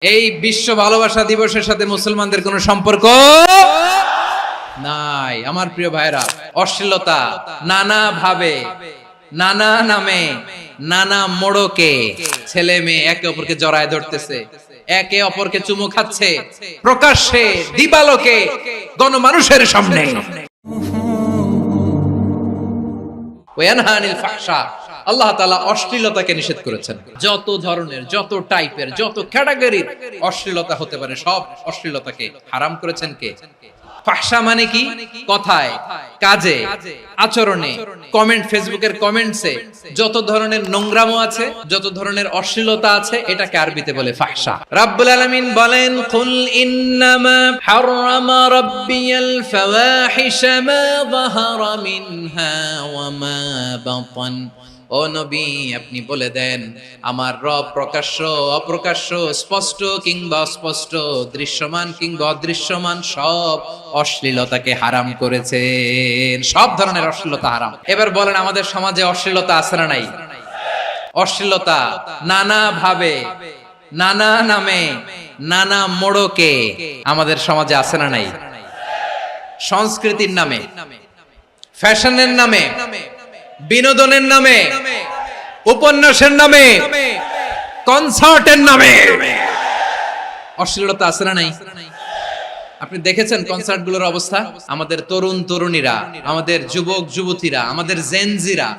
এই বিশ্ব ভালোবাসা দিবসের সাথে মুসলমানদের কোনো সম্পর্ক নাই। আমার প্রিয় ভাইরা, অশ্লীলতা নানা ভাবে, নানা নামে, নানা মোড়কে ছেলে মেয়ে একে অপরকে জড়ায় ধরতেছে, একে অপরকে চুমু খাচ্ছে প্রকাশ্যে, দিবালোকে, গণমানুষের সামনে। ওয়ানহানিল ফাহশা, আল্লাহ তাআলা অশ্লীলতাকে নিষেধ করেছেন। যত ধরনের, যত টাইপের, যত ক্যাটাগরির অশ্লীলতা হতে পারে সব অশ্লীলতাকে হারাম করেছেন কে? ফাহশা মানে কি? কথায়, কাজে, আচরণে, কমেন্ট, ফেসবুকের কমেন্টসে যত ধরনের নোংরামো আছে, যত ধরনের অশ্লীলতা আছে, এটাকে আরবিতে বলে ফাহশা। রাব্বুল আলামিন বলেন, কুল ইন্নামা হারামা রাব্বিয়াল ফাওয়াহিশা মা যাহারা মিনহা ওয়া মা বাতান। ও নবী, আপনি বলে দেন, আমার রব প্রকাশ্য, অপ্রকাশ্য, স্পষ্ট কিংবা অস্পষ্ট, দৃশ্যমান কিংবা অদৃশ্যমান সব অশ্লীলতাকে হারাম করেছেন। সব ধরনের অশ্লীলতা হারাম। এবার বলেন, আমাদের সমাজে অশ্লীলতা আছে না নাই? অশ্লীলতা নানা ভাবে, নানা নামে, নানা মোড়কে আমাদের সমাজে আছে না নাই? সংস্কৃতির নামে, ফ্যাশনের নামে, বিনোদনের নামে, উপন্যাসের নামে, কনসার্টের নামে অশ্লীলতা আছে না নাই? আপনি দেখেছেন কনসার্ট গুলোর অবস্থা? আমাদের তরুণ তরুণীরা, আমাদের যুবক যুবতীরা, আমাদের জেনজিরা,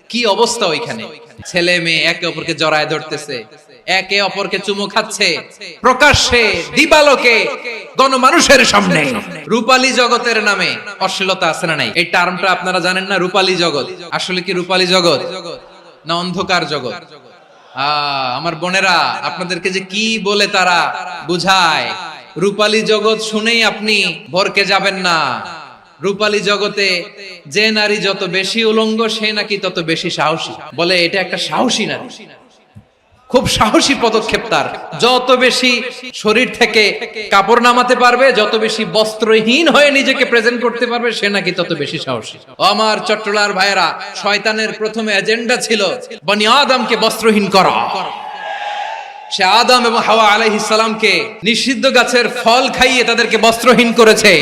কি অবস্থা ওইখানে? ছেলে মেয়ে একে অপরকে জড়ায় ধরতেছে, একে অপরকে চুমু খাচ্ছে প্রকাশ্যে, দিবালোকে, গণমানুষের সামনে। রূপালী জগতের নামে অশ্লীলতা আছে না নাই? এই টার্মটা আপনারা জানেন না? রূপালী জগৎ আসলে কি রূপালী জগৎ না অন্ধকার জগৎ? আমার বোনেরা, আপনাদেরকে যে কি বলে তারা বুঝায়, রূপালী জগৎ শুনেই আপনি ভরকে যাবেন না। রূপালী জগতে যে নারী যত বেশি উলঙ্গ, সে নাকি তত বেশি সাহসী। বলে এটা একটা সাহসী নারী, খুব সাহসী পদক্ষেপ তার। যত বেশি শরীর থেকে কাপড় নামাতে পারবে, যত বেশি বস্ত্রহীন হয়ে নিজেকে প্রেজেন্ট করতে পারবে, সে নাকি তত বেশি সাহসী। আমার চট্টলার ভাইয়েরা, শয়তানের প্রথমে এজেন্ডা ছিল বনি আদমকে বস্ত্রহীন করা। সে আদম এবং হাওয়া আলাইহিস সালামকে নিষিদ্ধ গাছের ফল খাইয়ে তাদেরকে বস্ত্রহীন করেছে।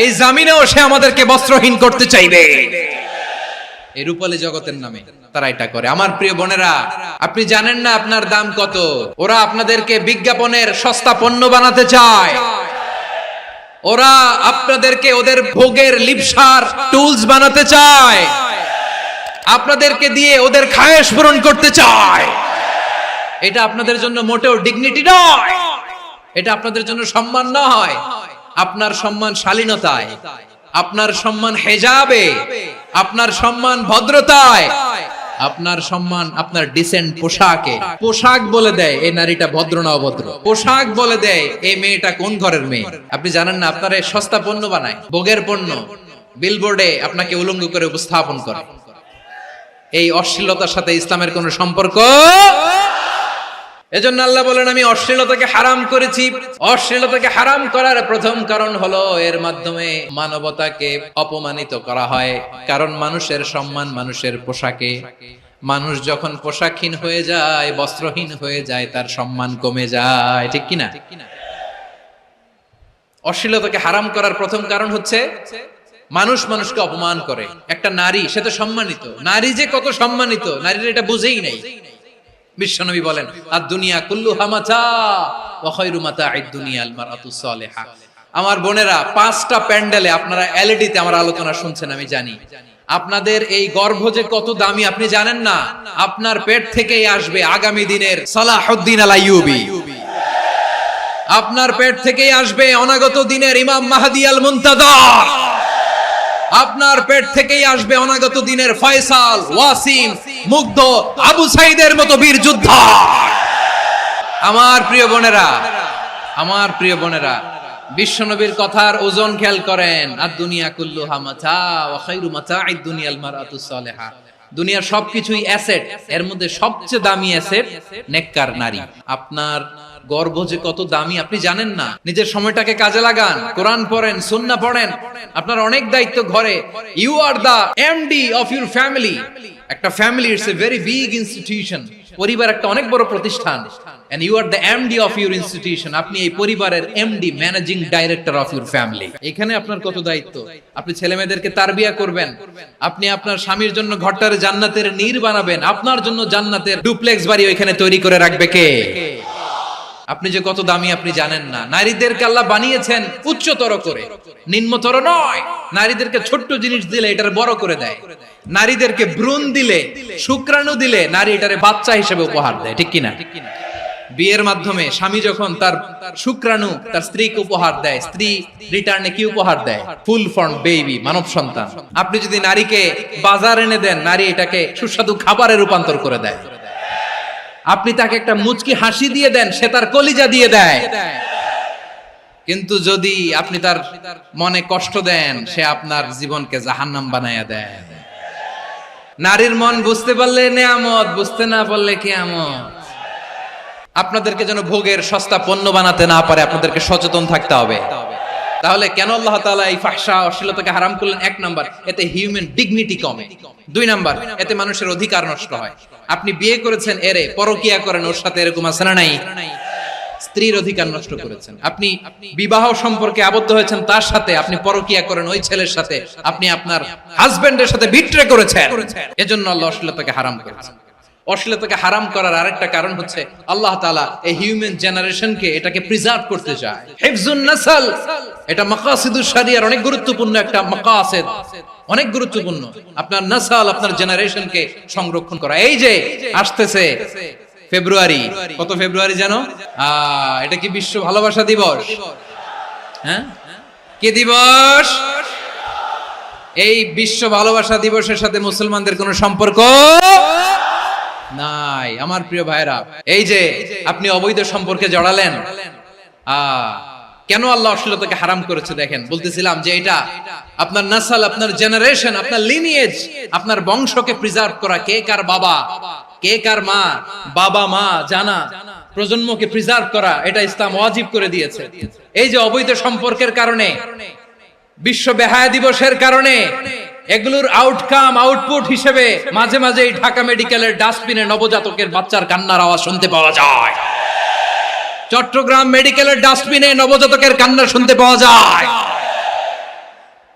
এই জামিনেও সে আমাদেরকে বস্ত্রহীন করতে চাইবে। এই রূপালী জগতের নামে তারা এটা করে। আমার প্রিয় বোনেরা, আপনি জানেন না আপনার দাম কত? ওরা আপনাদেরকে বিজ্ঞাপনের সস্তা পণ্য বানাতে চায়। ওরা আপনাদেরকে ওদের ভোগের লিপসার টুলস বানাতে চায়। আপনাদেরকে দিয়ে ওদের খায়েশ পূরণ করতে চায়। এটা আপনাদের জন্য মোটেও ডিগনিটি নয়, এটা আপনাদের জন্য সম্মান নয়। আপনার সম্মান শালীনতায়, আপনার সম্মান হেজাবে, আপনার সম্মান ভদ্রতায়, আপনার সম্মান আপনার ডিসেন্ট পোশাকে। পোশাক বলে দেয় এই নারীটা ভদ্র না অভদ্র। পোশাক বলে দেয় এই মেয়েটা কোন ঘরের মেয়ে। আপনি জানেন না? আপনারা সস্তা পণ্য বানায়, ভোগের পণ্য, বিলবোর্ডে আপনাকে উলঙ্গ করে উপস্থাপন করে। এই অশ্লীলতার সাথে ইসলামের কোনো সম্পর্ক। এজন্য আল্লাহ বলেন, আমি অশ্লীলতাকে হারাম করেছি। অশ্লীলতাকে হারাম করার প্রথম কারণ হলো এর মাধ্যমে মানবতাকে অপমানিত করা হয়। কারণ মানুষের সম্মান মানুষের পোশাকে। মানুষ যখন পোশাকহীন হয়ে যায়, বস্ত্রহীন হয়ে যায়, তার সম্মান কমে যায়। ঠিক কিনা? অশ্লীলতাকে হারাম করার প্রথম কারণ হচ্ছে মানুষ মানুষকে অপমান করে। একটা নারী, সে তো সম্মানিত। নারী যে কত সম্মানিত, নারীরা এটা বুঝেই নাই। বিশ্বনবী বলেন, আদ-দুনিয়া কুল্লুহা মাতা ওয়া খায়রু মাতা'আদ দুনিয়া আল মারআতুস সালিহা। আমার বোনেরা, 5টা প্যান্ডেলে আপনারা এলইডিতে আমার আলোচনা শুনছেন, আমি জানি। আপনাদের এই গর্ভ যে কত দামি আপনি জানেন না। আপনার পেট থেকেই আসবে আগামী দিনের সালাহুদ্দিন আল আইয়ুবী। আপনার পেট থেকেই আসবে অনাগত দিনের ইমাম মাহদী আল মুনতাযর। আপনার পেট থেকেই আসবে অনাগত দিনের ফয়সাল, ওয়াসিম, মুগ্ধ, আবু সাইদের মতো বীর যোদ্ধা। আমার প্রিয় বোনেরা, আমার প্রিয় বোনেরা, বিশ্বনবীর কথার ওজন খেয়াল করেন। আদ-দুনিয়া কুল্লুহা মাতা ওয়া খায়রু মাতা'আদ দুনিয়া আল মারআতুস সালিহা। দুনিয়ার সবকিছুই অ্যাসেট, এর মধ্যে সবচেয়ে দামি অ্যাসেট নেককার নারী। আপনার গর্ভ যে কত দামি আপনি জানেন না। নিজের সময়টাকে কাজে লাগান, কোরআন পড়েন, সুন্নাহ পড়েন। আপনার অনেক দায়িত্ব ঘরে। You are the MD of your family. একটা family it's a very big institution. পরিবার একটা অনেক বড় প্রতিষ্ঠান। and you are the MD of your institution, আপনি এই পরিবারের MD, managing director of your family. এখানে আপনার কত দায়িত্ব। আপনি ছেলেমেয়েদেরকে তারবিয়া করবেন, আপনি আপনার স্বামীর জন্য ঘরটারে জান্নাতের নীর বানাবেন, আপনার জন্য জান্নাতের ডুপ্লেক্স বাড়ি ওইখানে তৈরি করে রাখবে কে? আপনি যে কত দামি আপনি জানেন না। নারীদেরকে আল্লাহ বানিয়েছেন উচ্চতর করে, নিম্নতর নয়। নারীদেরকে ছোট্ট জিনিস দিলে এটারে বড় করে দেয়, নারীদেরকে ভ্রূণ দিলে, শুক্রাণু দিলে নারী এটারে বাচ্চা হিসেবে উপহার দেয়, ঠিক কিনা? বিয়ের মাধ্যমে স্বামী যখন তার শুক্রাণু তার স্ত্রীকে উপহার দেয়, স্ত্রী রিটার্নে কি উপহার দেয়? ফুল ফর্ম বেবি, মানব সন্তান। আপনি যদি নারীকে বাজার এনে দেন, নারী এটাকে সুস্বাদু খাবারে রূপান্তর করে দেয়। আপনি তাকে একটা মুচকি হাসি দিয়ে দেন, সে তার কলিজা দিয়ে দেয়। কিন্তু যদি আপনি তার মনে কষ্ট দেন, সে আপনার জীবনকে জাহান্নাম বানায়া দেয়। নারীর মন বুঝতে পারলে নেয়ামত, বুঝতে না পারলে কিয়ামত। আপনাদেরকে যেন ভোগের সস্তা পণ্য বানাতে না পারে, আপনাদেরকে সচেতন থাকতে হবে। তাহলে কেন আল্লাহ তাআলা এই ফাহশা অশ্লীলতাকে হারাম করলেন? 1 নাম্বার, এতে হিউম্যান ডিগনিটি কমে। 2 নাম্বার, এতে মানুষের অধিকার নষ্ট হয়। আপনি বিয়ে করেছেন, এরে পরকিয়া করেন, ওর সাথে এরকম আছে না নাই? স্ত্রীর অধিকার নষ্ট করেছেন। আপনি বিবাহ সম্পর্কে আবদ্ধ হয়েছেন তার সাথে, আপনি পরকিয়া করেন ওই ছেলের সাথে, আপনি আপনার হাজবেন্ডের সাথে বিট্রে করেছেন। এজন্য আল্লাহ অশ্লীলতাকে হারাম করেছেন। অশ্লীলতাকে হারাম করার আরেকটা কারণ হচ্ছে আল্লাহ তাআলা এই হিউম্যান জেনারেশনকে এটাকে প্রিজার্ভ করতে চায়। হিফজুন নাসল, এটা মাকাসিদুশ শরিয়ার অনেক গুরুত্বপূর্ণ একটা মাকাসিদ, অনেক গুরুত্বপূর্ণ। আপনার নাসল, আপনার জেনারেশনকে সংরক্ষণ করা। এই যে আসতেছে ফেব্রুয়ারি, কত ফেব্রুয়ারি জানো? এটা কি বিশ্ব ভালোবাসা দিবস? হ্যাঁ, কি দিবস? এই বিশ্ব ভালোবাসা দিবসের সাথে মুসলমানদের কোনো সম্পর্ক নাই। আমার প্রিয় ভাইরা, এই যে আপনি অবৈধ সম্পর্কে জড়ালেন, কেন আল্লাহ অশ্লীলতাকে হারাম করেছে দেখেন। বলতেছিলাম যে এটা আপনার নাসল, আপনার জেনারেশন, আপনার লিনিয়েজ, আপনার বংশকে প্রিজার্ভ করা। কে কার বাবা, কে কার মা, বাবা মা জানা, প্রজন্মকে প্রিজার্ভ করা, এটা ইসলাম ওয়াজিব করে দিয়েছে। এই যে অবৈধ সম্পর্কের কারণে, বিশ্ব বেহায়া দিবসের কারণে, এগুলোর আউটকাম, আউটপুট হিসেবে মাঝে মাঝে ঢাকা মেডিকেলের ডাস্টবিনে নবজাতকের বাচ্চার কান্নার আওয়াজ শুনতে পাওয়া যায়। চট্টগ্রাম মেডিকেলের ডাস্টবিনে নবজাতকের কান্না শুনতে পাওয়া যায়।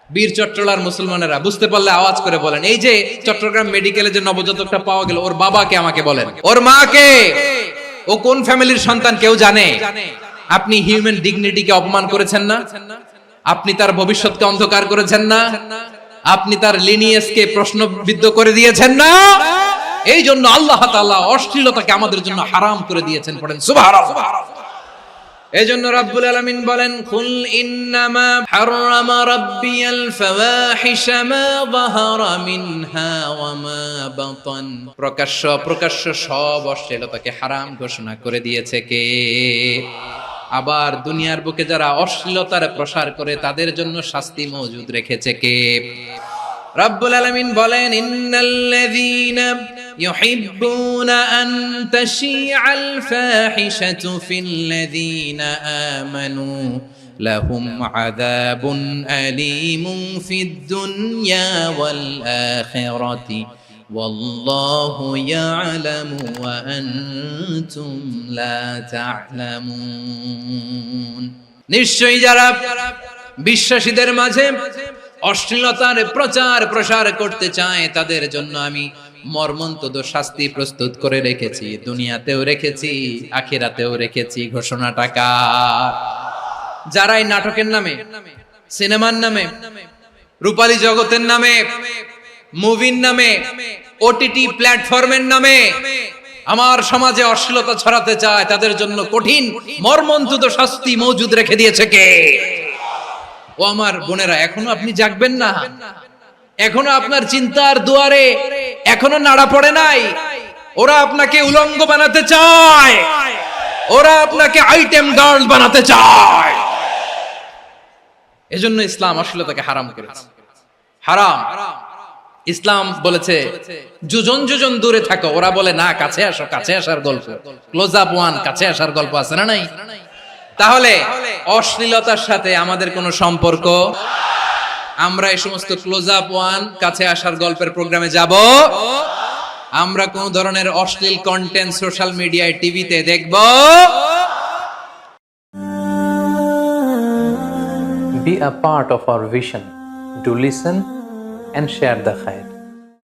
বীর চট্টলার মুসলমানেরা বুঝতে পারলে আওয়াজ করে বলেন, এই যে চট্টগ্রাম মেডিকেলে যে নবজাতকটা পাওয়া গেল, ওর বাবাকে আমাকে বলেন, ওর মাকে, ও কোন ফ্যামিলির সন্তান কেউ জানে? আপনি হিউম্যান ডিগনিটিকে অপমান করেছেন না? আপনি তার ভবিষ্যৎকে অন্ধকার করেছেন না? আপনি তার লিনিয়েজকে প্রশ্নবিদ্ধ করে দিয়েছেন না? এই জন্য আল্লাহ তাআলা অশ্লীলতাকে আমাদের জন্য হারাম করে দিয়েছেন। পড়েন সুবহানাল্লাহ। এই জন্য রাব্বুল আলামিন বলেন, কুল ইন্নামা হারামা রাব্বিয়াল ফাওয়াহিশা মা যাহারা মিনহা ওয়া মা বাতান। প্রকাশ্য অপ্রকাশ্য সব অশ্লীলতাকে হারাম ঘোষণা করে দিয়েছে কে? আবার দুনিয়ার বুকে যারা অশ্লীলতার প্রসার করে তাদের জন্য শাস্তি মজুদ রেখেছে কে? রাব্বুল আলামিন বলেন, ইন্নাল্লাযীনা ইউহিব্বুনা আন তাশিআল ফাহিশাতু ফিল্লাযীনা আমানু লাহুম আযাবুন আলীমুন ফিদ দুনিয়া ওয়াল আখিরাতি ওয়াল্লাহু ইয়ালামু ওয়া আনতুম লা তা'লামুন। নিশ্চয়ই যারা বিশ্বাসীদের মাঝে অশ্লীলতার প্রচার প্রসার করতে চায় তাদের জন্য আমি মর্মন্তুদ শাস্তি প্রস্তুত করে রেখেছি, দুনিয়াতেও রেখেছি, আখিরাতেও রেখেছি। ঘোষণাটা কার? যারাই নাটকের নামে, সিনেমার নামে, রূপালী জগতের নামে, মুভির নামে, ওটিটি প্ল্যাটফর্মের নামে আমার সমাজে অশ্লীলতা ছড়াতে চায় তাদের জন্য কঠিন মর্মন্তুদ শাস্তি মজুদ রেখে দিয়েছে কে? ও আমার বোনেরা, এখনো আপনি জাগবেন না? এখনো আপনার চিন্তার দুয়ারে এখনো নাড়া পড়ে নাই? ওরা আপনাকে উলঙ্গ বানাতে চায়, ওরা আপনাকে আইটেম গার্ল বানাতে চায়। এজন্য ইসলাম অশ্লীলতাকে হারাম করেছে। হারাম। ইসলাম বলেছে যোজন যোজন দূরে থাকো, ওরা বলে না কাছে আসো, কাছে আসার গল্প, ক্লোজ আপ ওয়ান, কাছে আসার গল্প আছে না নাই? তাহলে অশ্লীলতার সাথে আমাদের কোনো সম্পর্ক? আমরা এই সমস্ত ক্লোজ আপ ওয়ান, কাছে আসার গল্পের প্রোগ্রামে যাব আমরা কোন ধরনের অশ্লীল কন্টেন্ট সোশ্যাল মিডিয়ায় টিভিতে দেখব Be a part of our vision. Do listen and share the khair.